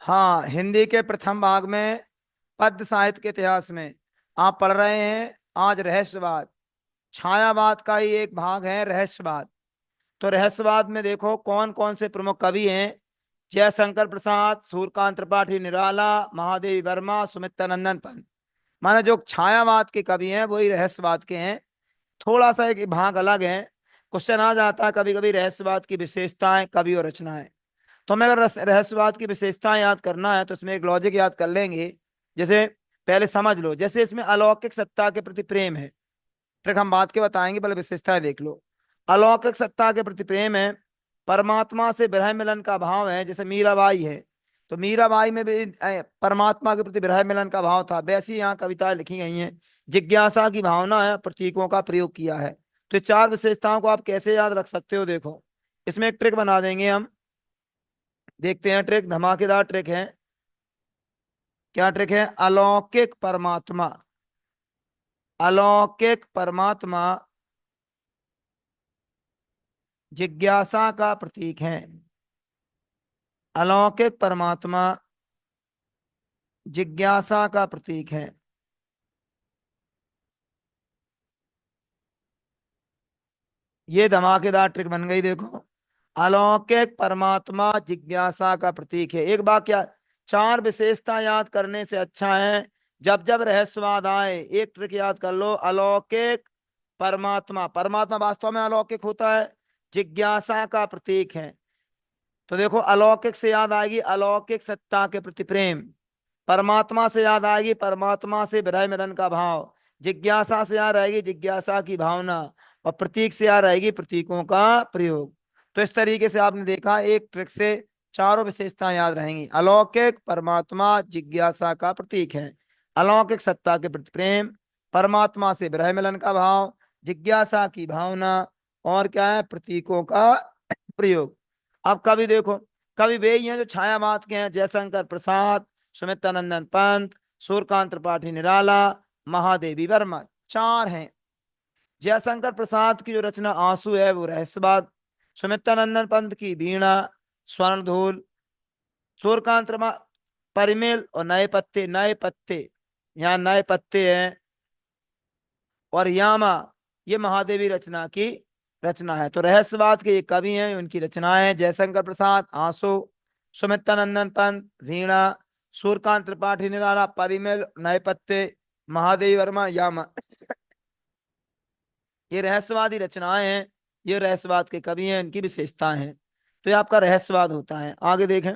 हाँ, हिंदी के प्रथम भाग में पद्य साहित्य के इतिहास में आप पढ़ रहे हैं आज रहस्यवाद। छायावाद का ही एक भाग है रहस्यवाद। तो रहस्यवाद में देखो कौन कौन से प्रमुख कवि हैं। जयशंकर प्रसाद, सूर्यकांत त्रिपाठी निराला, महादेवी वर्मा, सुमित्रानंदन पंत। माने जो छायावाद के कवि हैं वही रहस्यवाद के हैं। थोड़ा सा एक भाग अलग है। क्वेश्चन आ जाता है कभी कभी रहस्यवाद की विशेषताएं कवि और रचनाएं। तो हमें अगर रहस्यवाद की विशेषताएं याद करना है तो इसमें एक लॉजिक याद कर लेंगे। जैसे पहले समझ लो, जैसे इसमें अलौकिक सत्ता के प्रति प्रेम है। ट्रिक हम बात के बताएंगे, पहले विशेषताएं देख लो। अलौकिक सत्ता के प्रति प्रेम है। परमात्मा से विरह मिलन का भाव है, जैसे मीराबाई है। तो मीराबाई में भी परमात्मा के प्रति विरह मिलन का भाव था, वैसी यहाँ कविताएं लिखी गई हैं। जिज्ञासा की भावना है, प्रतीकों का प्रयोग किया है। तो ये चार विशेषताओं को आप कैसे याद रख सकते हो, देखो इसमें एक ट्रिक बना देंगे हम। देखते हैं ट्रिक, धमाकेदार ट्रिक है। क्या ट्रिक है? अलौकिक परमात्मा। अलौकिक परमात्मा जिज्ञासा का प्रतीक है। अलौकिक परमात्मा जिज्ञासा का प्रतीक है। ये धमाकेदार ट्रिक बन गई, देखो। अलौकिक परमात्मा जिज्ञासा का प्रतीक है। एक बात क्या, चार विशेषता याद करने से अच्छा है जब जब रहस्यवाद आए एक ट्रिक याद कर लो। अलौकिक परमात्मा, परमात्मा वास्तव में अलौकिक होता है, जिज्ञासा का प्रतीक है। तो देखो अलौकिक से याद आएगी अलौकिक सत्ता के प्रति प्रेम। परमात्मा से याद आएगी परमात्मा से विरह मिलन का भाव। जिज्ञासा से याद आएगी जिज्ञासा की भावना। और प्रतीक से याद आएगी प्रतीकों का प्रयोग। तो इस तरीके से आपने देखा एक ट्रिक से चारों विशेषताएं याद रहेंगी। अलौकिक परमात्मा जिज्ञासा का प्रतीक है। अलौकिक सत्ता के प्रति प्रेम, परमात्मा से विरह मिलन का भाव, जिज्ञासा की भावना, और क्या है, प्रतीकों का प्रयोग। अब कवि देखो, कवि वे ही हैं जो छायावाद के हैं। जयशंकर प्रसाद, सुमित्रानंदन पंत, सूर्यकांत त्रिपाठी निराला, महादेवी वर्मा, चार हैं। जयशंकर प्रसाद की जो रचना आंसू है वो रहस्यवाद। सुमित्रानंदन पंत की वीणा, स्वर्णधूल। सूर्यकांत परिमेल और नए पत्ते, नए पत्ते, यहाँ नए पत्ते हैं। और यामा, ये महादेवी रचना की रचना है। तो रहस्यवाद के ये कवि हैं, उनकी रचनाएं हैं। जयशंकर प्रसाद आंसू, सुमित्रानंदन पंत वीणा, सूर्यकांत त्रिपाठी निराला परिमल नए पत्ते, महादेवी वर्मा यामा। ये रहस्यवादी रचनाएं हैं, ये रहस्यवाद के कवि हैं, इनकी विशेषताएं हैं। तो ये आपका रहस्यवाद होता है। आगे देखें।